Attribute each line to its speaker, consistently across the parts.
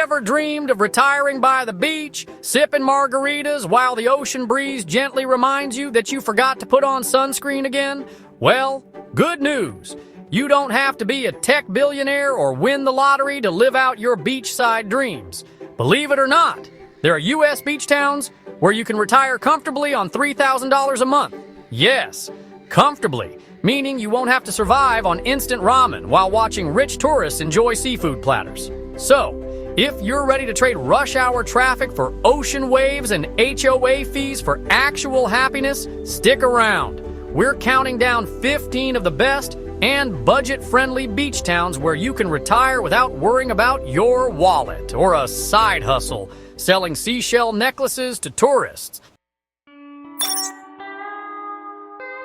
Speaker 1: Ever dreamed of retiring by the beach, sipping margaritas while the ocean breeze gently reminds you that you forgot to put on sunscreen again? Well, good news. You don't have to be a tech billionaire or win the lottery to live out your beachside dreams. Believe it or not, there are U.S. beach towns where you can retire comfortably on $3,000 a month. Yes, comfortably, meaning you won't have to survive on instant ramen while watching rich tourists enjoy seafood platters. So, if you're ready to trade rush hour traffic for ocean waves and HOA fees for actual happiness, stick around. We're counting down 15 of the best and budget-friendly beach towns where you can retire without worrying about your wallet or a side hustle selling seashell necklaces to tourists.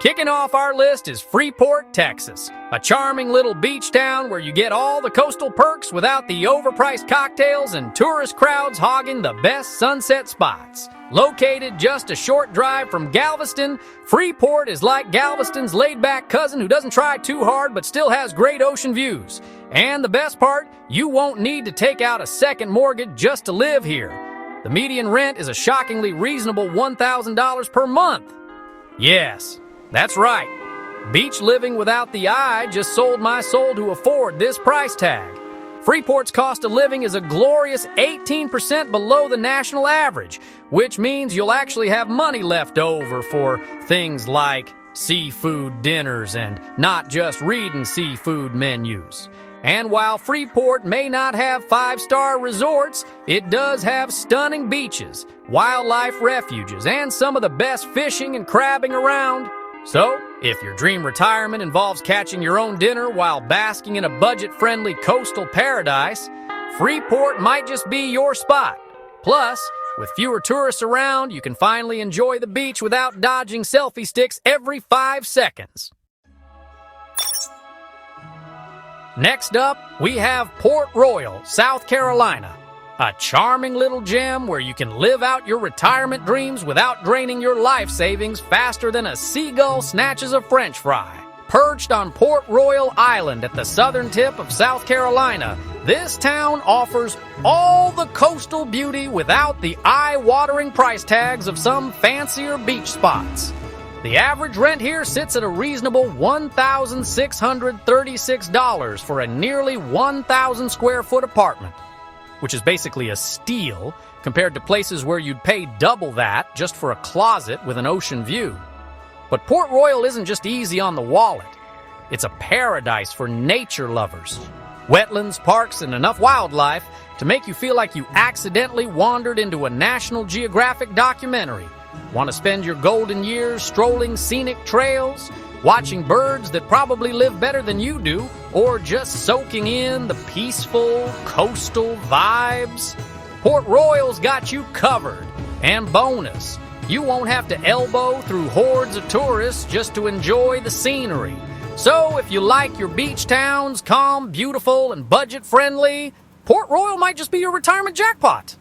Speaker 1: Kicking off our list is Freeport, Texas, a charming little beach town where you get all the coastal perks without the overpriced cocktails and tourist crowds hogging the best sunset spots. Located just a short drive from Galveston, Freeport is like Galveston's laid-back cousin who doesn't try too hard but still has great ocean views. And the best part, you won't need to take out a second mortgage just to live here. The median rent is a shockingly reasonable $1,000 per month. Yes, that's right. Beach living without the eye just sold my soul to afford this price tag. Freeport's cost of living is a glorious 18% below the national average, which means you'll actually have money left over for things like seafood dinners and not just reading seafood menus. And while Freeport may not have five-star resorts, it does have stunning beaches, wildlife refuges, and some of the best fishing and crabbing around. So, if your dream retirement involves catching your own dinner while basking in a budget-friendly coastal paradise, Freeport might just be your spot. Plus, with fewer tourists around, you can finally enjoy the beach without dodging selfie sticks every 5 seconds. Next up, we have Port Royal, South Carolina. A charming little gem where you can live out your retirement dreams without draining your life savings faster than a seagull snatches a French fry. Perched on Port Royal Island at the southern tip of South Carolina, this town offers all the coastal beauty without the eye-watering price tags of some fancier beach spots. The average rent here sits at a reasonable $1,636 for a nearly 1,000 square foot apartment, which is basically a steal compared to places where you'd pay double that just for a closet with an ocean view. But Port Royal isn't just easy on the wallet. It's a paradise for nature lovers. Wetlands, parks, and enough wildlife to make you feel like you accidentally wandered into a National Geographic documentary. Want to spend your golden years strolling scenic trails, watching birds that probably live better than you do, or just soaking in the peaceful coastal vibes? Port Royal's got you covered. And bonus, you won't have to elbow through hordes of tourists just to enjoy the scenery. So if you like your beach towns calm, beautiful, and budget-friendly, Port Royal might just be your retirement jackpot.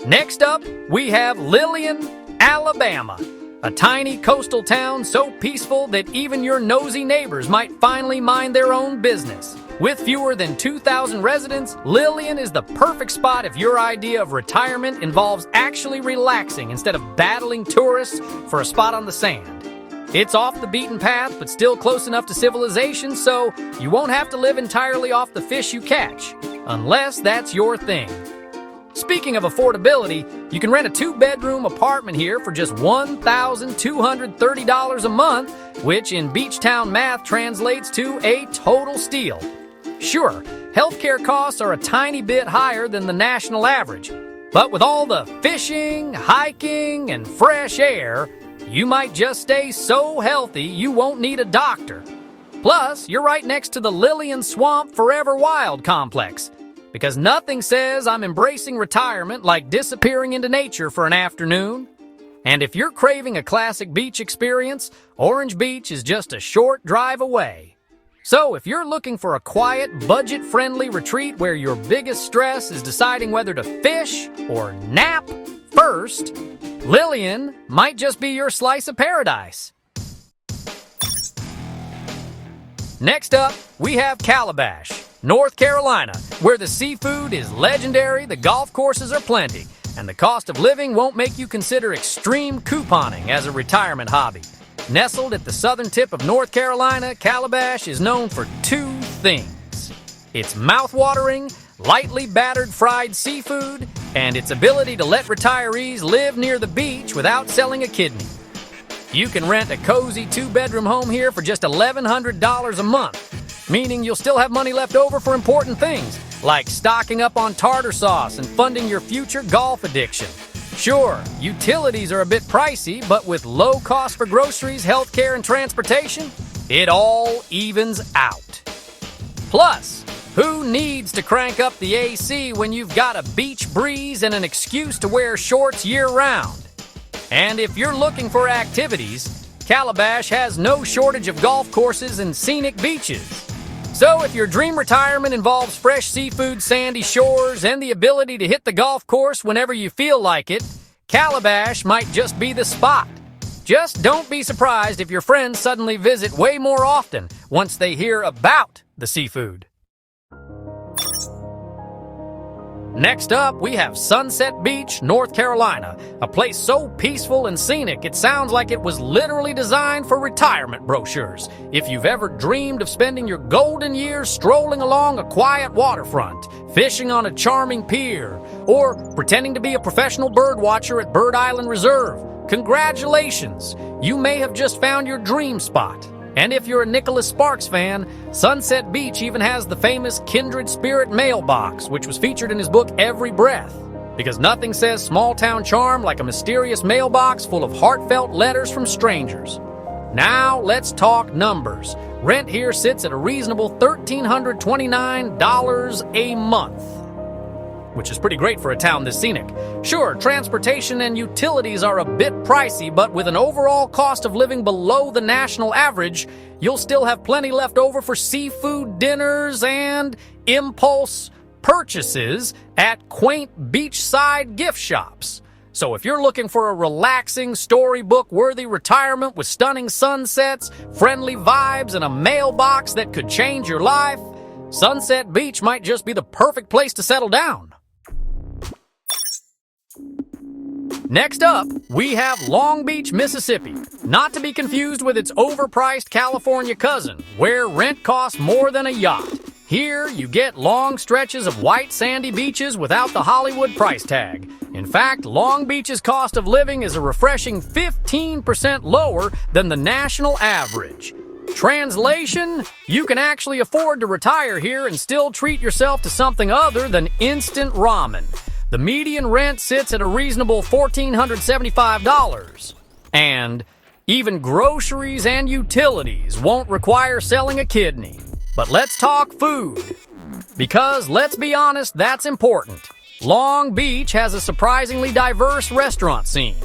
Speaker 1: Next up, we have Lillian, Alabama. A tiny coastal town so peaceful that even your nosy neighbors might finally mind their own business. With fewer than 2,000 residents, Lillian is the perfect spot if your idea of retirement involves actually relaxing instead of battling tourists for a spot on the sand. It's off the beaten path, but still close enough to civilization, so you won't have to live entirely off the fish you catch, unless that's your thing. Speaking of affordability, you can rent a 2-bedroom apartment here for just $1,230 a month, which in beach town math translates to a total steal. Sure, healthcare costs are a tiny bit higher than the national average, but with all the fishing, hiking, and fresh air, you might just stay so healthy you won't need a doctor. Plus, you're right next to the Lillian Swamp Forever Wild complex, because nothing says I'm embracing retirement like disappearing into nature for an afternoon. And if you're craving a classic beach experience, Orange Beach is just a short drive away. So if you're looking for a quiet, budget-friendly retreat where your biggest stress is deciding whether to fish or nap first, Lillian might just be your slice of paradise. Next up, we have Calabash. North Carolina, where the seafood is legendary, the golf courses are plenty, and the cost of living won't make you consider extreme couponing as a retirement hobby. Nestled at the southern tip of North Carolina, Calabash is known for two things: its mouth-watering, lightly battered fried seafood, and its ability to let retirees live near the beach without selling a kidney. You can rent a cozy two-bedroom home here for just $1,100 a month, meaning you'll still have money left over for important things, like stocking up on tartar sauce and funding your future golf addiction. Sure, utilities are a bit pricey, but with low cost for groceries, healthcare, and transportation, it all evens out. Plus, who needs to crank up the AC when you've got a beach breeze and an excuse to wear shorts year-round? And if you're looking for activities, Calabash has no shortage of golf courses and scenic beaches. So if your dream retirement involves fresh seafood, sandy shores, and the ability to hit the golf course whenever you feel like it, Calabash might just be the spot. Just don't be surprised if your friends suddenly visit way more often once they hear about the seafood. Next up, we have Sunset Beach, North Carolina, a place so peaceful and scenic it sounds like it was literally designed for retirement brochures. If you've ever dreamed of spending your golden years strolling along a quiet waterfront, fishing on a charming pier, or pretending to be a professional bird watcher at Bird Island Reserve, congratulations! You may have just found your dream spot. And if you're a Nicholas Sparks fan, Sunset Beach even has the famous Kindred Spirit mailbox, which was featured in his book Every Breath. Because nothing says small-town charm like a mysterious mailbox full of heartfelt letters from strangers. Now let's talk numbers. Rent here sits at a reasonable $1,329 a month, which is pretty great for a town this scenic. Sure, transportation and utilities are a bit pricey, but with an overall cost of living below the national average, you'll still have plenty left over for seafood dinners and impulse purchases at quaint beachside gift shops. So if you're looking for a relaxing, storybook-worthy retirement with stunning sunsets, friendly vibes, and a mailbox that could change your life, Sunset Beach might just be the perfect place to settle down. Next up, we have Long Beach, Mississippi, not to be confused with its overpriced California cousin, where rent costs more than a yacht. Here, you get long stretches of white sandy beaches without the Hollywood price tag. In fact, Long Beach's cost of living is a refreshing 15% lower than the national average. Translation, you can actually afford to retire here and still treat yourself to something other than instant ramen. The median rent sits at a reasonable $1,475. And even groceries and utilities won't require selling a kidney. But let's talk food. Because let's be honest, that's important. Long Beach has a surprisingly diverse restaurant scene,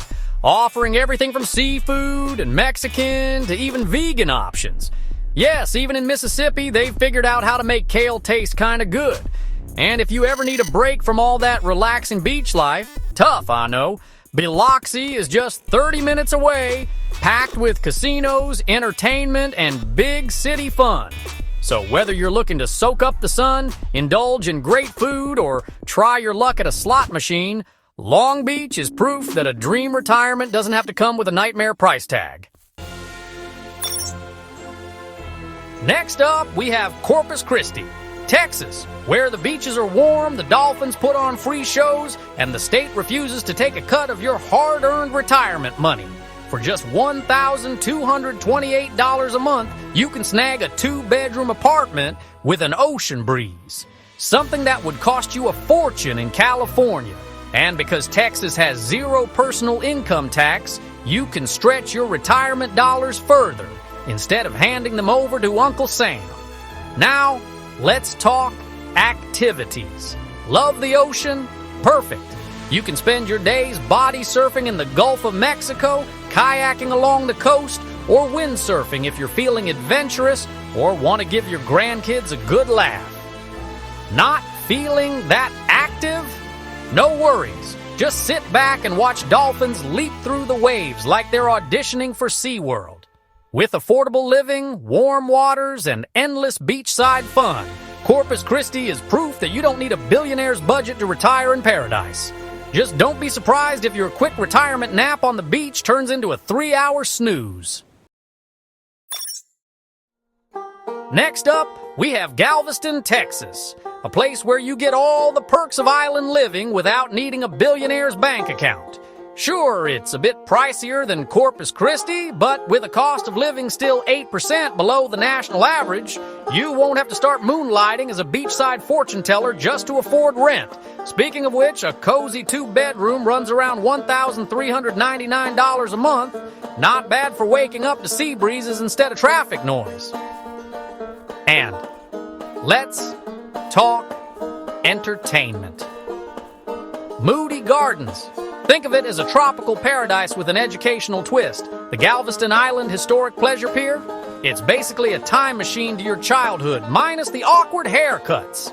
Speaker 1: offering everything from seafood and Mexican to even vegan options. Yes, even in Mississippi, they've figured out how to make kale taste kinda good. And if you ever need a break from all that relaxing beach life, tough, I know, Biloxi is just 30 minutes away, packed with casinos, entertainment, and big city fun. So whether you're looking to soak up the sun, indulge in great food, or try your luck at a slot machine, Long Beach is proof that a dream retirement doesn't have to come with a nightmare price tag. Next up, we have Corpus Christi, Texas, where the beaches are warm, the dolphins put on free shows, and the state refuses to take a cut of your hard-earned retirement money. For just $1,228 a month, you can snag a two-bedroom apartment with an ocean breeze, something that would cost you a fortune in California. And because Texas has zero personal income tax, you can stretch your retirement dollars further instead of handing them over to Uncle Sam. Now, let's talk activities. Love the ocean? Perfect. You can spend your days body surfing in the Gulf of Mexico, kayaking along the coast, or windsurfing if you're feeling adventurous or want to give your grandkids a good laugh. Not feeling that active? No worries. Just sit back and watch dolphins leap through the waves like they're auditioning for SeaWorld. With affordable living, warm waters, and endless beachside fun, Corpus Christi is proof that you don't need a billionaire's budget to retire in paradise. Just don't be surprised if your quick retirement nap on the beach turns into a 3-hour snooze. Next up, we have Galveston, Texas, a place where you get all the perks of island living without needing a billionaire's bank account. Sure, it's a bit pricier than Corpus Christi, but with a cost of living still 8% below the national average, you won't have to start moonlighting as a beachside fortune teller just to afford rent. Speaking of which, a cozy 2-bedroom runs around $1,399 a month. Not bad for waking up to sea breezes instead of traffic noise. And let's talk entertainment. Moody Gardens. Think of it as a tropical paradise with an educational twist. The Galveston Island Historic Pleasure Pier? It's basically a time machine to your childhood, minus the awkward haircuts.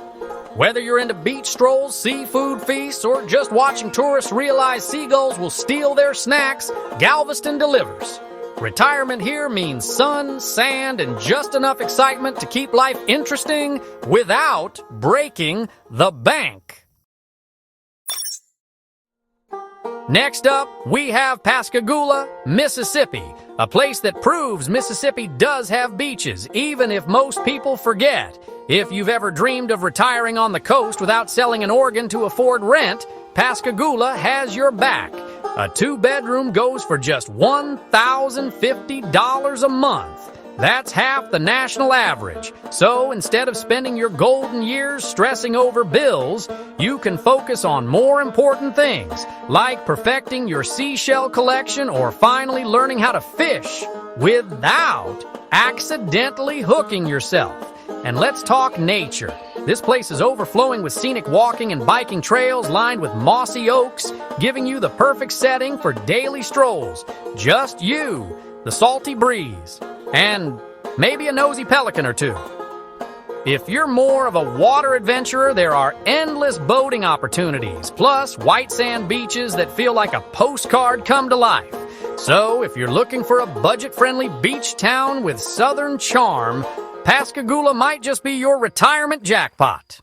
Speaker 1: Whether you're into beach strolls, seafood feasts, or just watching tourists realize seagulls will steal their snacks, Galveston delivers. Retirement here means sun, sand, and just enough excitement to keep life interesting without breaking the bank. Next up, we have Pascagoula, Mississippi, a place that proves Mississippi does have beaches, even if most people forget. If you've ever dreamed of retiring on the coast without selling an organ to afford rent, Pascagoula has your back. A 2-bedroom goes for just $1,050 a month. That's half the national average. So instead of spending your golden years stressing over bills, you can focus on more important things, like perfecting your seashell collection or finally learning how to fish without accidentally hooking yourself. And let's talk nature. This place is overflowing with scenic walking and biking trails lined with mossy oaks, giving you the perfect setting for daily strolls. Just you, the salty breeze, and maybe a nosy pelican or two. If you're more of a water adventurer, there are endless boating opportunities, plus white sand beaches that feel like a postcard come to life. So if you're looking for a budget-friendly beach town with southern charm, Pascagoula might just be your retirement jackpot.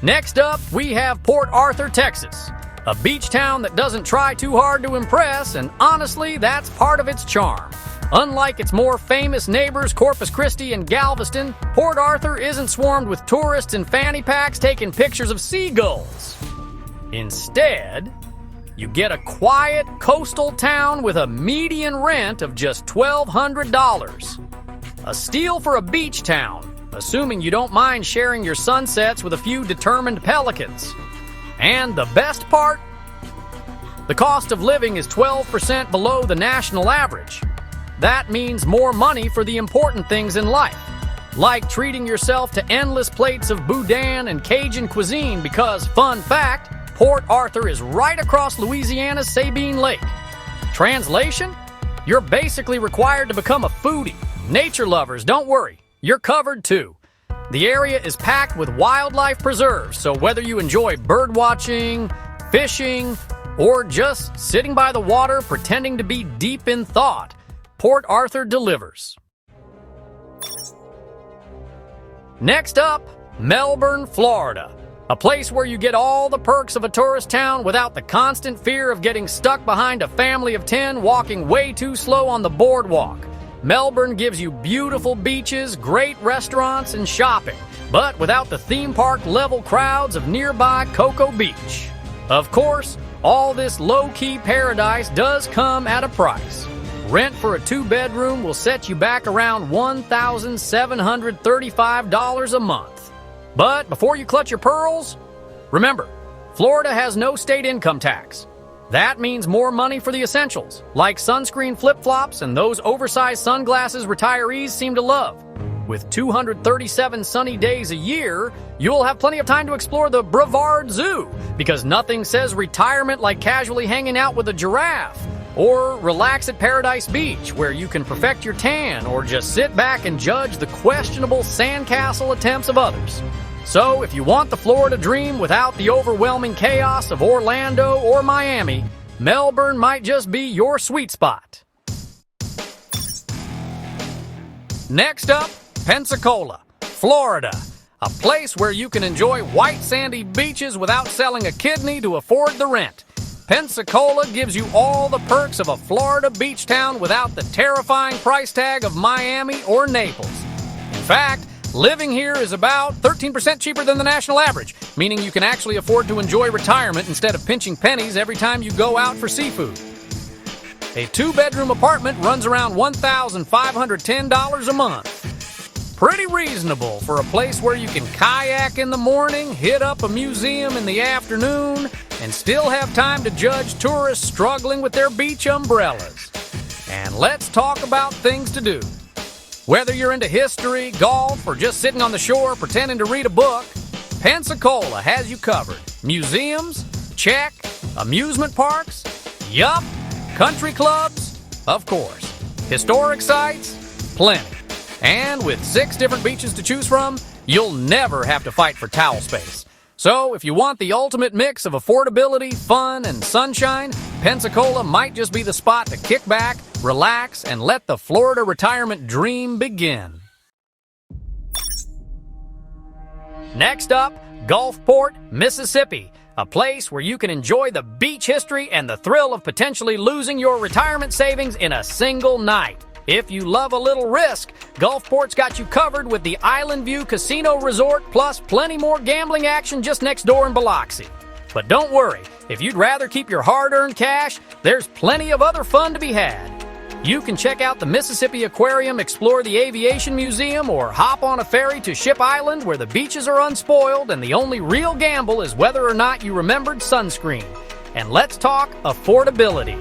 Speaker 1: Next up, we have Port Arthur, Texas. A beach town that doesn't try too hard to impress, and honestly, that's part of its charm. Unlike its more famous neighbors Corpus Christi and Galveston, Port Arthur isn't swarmed with tourists in fanny packs taking pictures of seagulls. Instead, you get a quiet coastal town with a median rent of just $1,200. A steal for a beach town, assuming you don't mind sharing your sunsets with a few determined pelicans. And the best part? The cost of living is 12% below the national average. That means more money for the important things in life, like treating yourself to endless plates of boudin and Cajun cuisine because, fun fact, Port Arthur is right across Louisiana's Sabine Lake. Translation? You're basically required to become a foodie. Nature lovers, don't worry, you're covered too. The area is packed with wildlife preserves, so whether you enjoy birdwatching, fishing, or just sitting by the water pretending to be deep in thought, Port Arthur delivers. Next up, Melbourne, Florida. A place where you get all the perks of a tourist town without the constant fear of getting stuck behind a family of 10 walking way too slow on the boardwalk. Melbourne gives you beautiful beaches, great restaurants, and shopping, but without the theme park-level crowds of nearby Cocoa Beach. Of course, all this low-key paradise does come at a price. Rent for a 2-bedroom will set you back around $1,735 a month. But before you clutch your pearls, remember, Florida has no state income tax. That means more money for the essentials, like sunscreen flip-flops and those oversized sunglasses retirees seem to love. With 237 sunny days a year, you'll have plenty of time to explore the Brevard Zoo, because nothing says retirement like casually hanging out with a giraffe, or relax at Paradise Beach, where you can perfect your tan, or just sit back and judge the questionable sandcastle attempts of others. So, if you want the Florida dream without the overwhelming chaos of Orlando or Miami, Melbourne might just be your sweet spot. Next up, Pensacola, Florida, a place where you can enjoy white sandy beaches without selling a kidney to afford the rent. Pensacola gives you all the perks of a Florida beach town without the terrifying price tag of Miami or Naples. In fact, living here is about 13% cheaper than the national average, meaning you can actually afford to enjoy retirement instead of pinching pennies every time you go out for seafood. A 2-bedroom apartment runs around $1,510 a month. Pretty reasonable for a place where you can kayak in the morning, hit up a museum in the afternoon, and still have time to judge tourists struggling with their beach umbrellas. And let's talk about things to do. Whether you're into history, golf, or just sitting on the shore pretending to read a book, Pensacola has you covered. Museums? Check. Amusement parks? Yup. Country clubs? Of course. Historic sites? Plenty. And with 6 different beaches to choose from, you'll never have to fight for towel space. So if you want the ultimate mix of affordability, fun, and sunshine, Pensacola might just be the spot to kick back, relax, and let the Florida retirement dream begin. Next up, Gulfport, Mississippi, a place where you can enjoy the beach history and the thrill of potentially losing your retirement savings in a single night. If you love a little risk, Gulfport's got you covered with the Island View Casino Resort plus plenty more gambling action just next door in Biloxi. But don't worry, if you'd rather keep your hard-earned cash, there's plenty of other fun to be had. You can check out the Mississippi Aquarium, explore the Aviation Museum, or hop on a ferry to Ship Island where the beaches are unspoiled and the only real gamble is whether or not you remembered sunscreen. And let's talk affordability.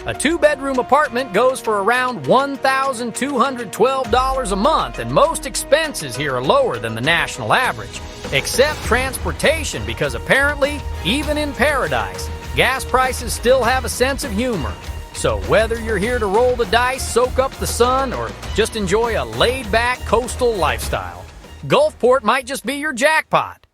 Speaker 1: A 2-bedroom apartment goes for around $1,212 a month, and most expenses here are lower than the national average, except transportation, because apparently, even in paradise, gas prices still have a sense of humor. So whether you're here to roll the dice, soak up the sun, or just enjoy a laid-back coastal lifestyle, Gulfport might just be your jackpot.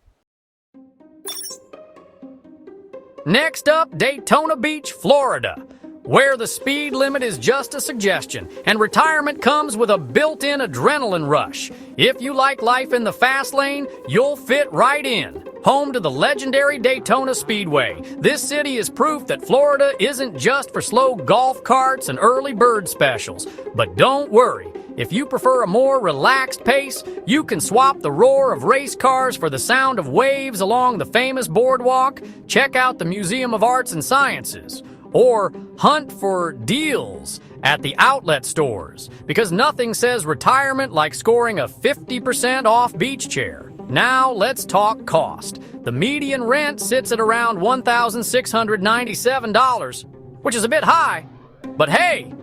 Speaker 1: Next up, Daytona Beach, Florida, where the speed limit is just a suggestion, and retirement comes with a built-in adrenaline rush. If you like life in the fast lane, you'll fit right in. Home to the legendary Daytona Speedway, this city is proof that Florida isn't just for slow golf carts and early bird specials. But don't worry, if you prefer a more relaxed pace, you can swap the roar of race cars for the sound of waves along the famous boardwalk, check out the Museum of Arts and Sciences, or hunt for deals at the outlet stores, because nothing says retirement like scoring a 50% off beach chair. Now let's talk cost. The median rent sits at around $1,697, which is a bit high. But hey,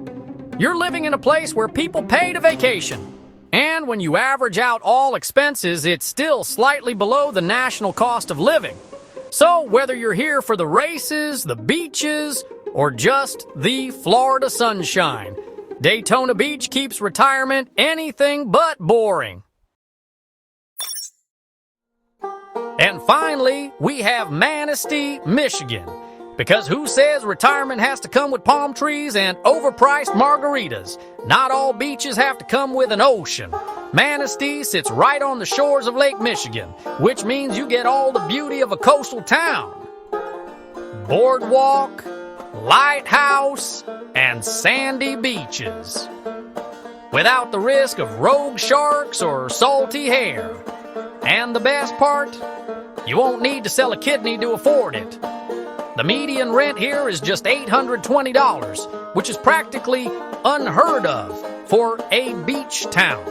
Speaker 1: you're living in a place where people pay to vacation. And when you average out all expenses, it's still slightly below the national cost of living. So whether you're here for the races, the beaches, or just the Florida sunshine, Daytona Beach keeps retirement anything but boring. And finally, we have Manistee, Michigan. Because who says retirement has to come with palm trees and overpriced margaritas? Not all beaches have to come with an ocean. Manistee sits right on the shores of Lake Michigan, which means you get all the beauty of a coastal town. Boardwalk, lighthouse, and sandy beaches, without the risk of rogue sharks or salty hair. And the best part? You won't need to sell a kidney to afford it. The median rent here is just $820, which is practically unheard of for a beach town.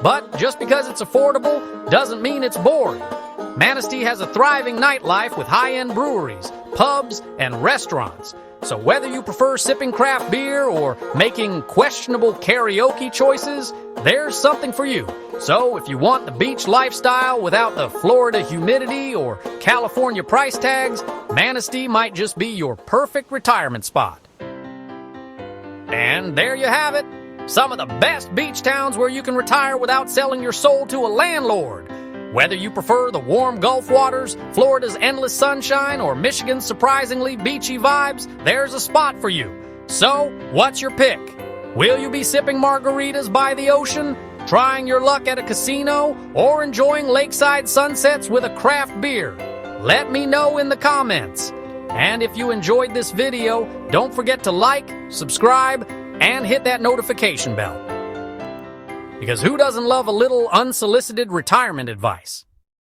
Speaker 1: But just because it's affordable doesn't mean it's boring. Manistee has a thriving nightlife with high-end breweries, pubs, and restaurants. So whether you prefer sipping craft beer or making questionable karaoke choices, there's something for you. So if you want the beach lifestyle without the Florida humidity or California price tags, Manistee might just be your perfect retirement spot. And there you have it. Some of the best beach towns where you can retire without selling your soul to a landlord. Whether you prefer the warm Gulf waters, Florida's endless sunshine, or Michigan's surprisingly beachy vibes, there's a spot for you. So, what's your pick? Will you be sipping margaritas by the ocean, trying your luck at a casino, or enjoying lakeside sunsets with a craft beer? Let me know in the comments. And if you enjoyed this video, don't forget to like, subscribe, and hit that notification bell. Because who doesn't love a little unsolicited retirement advice?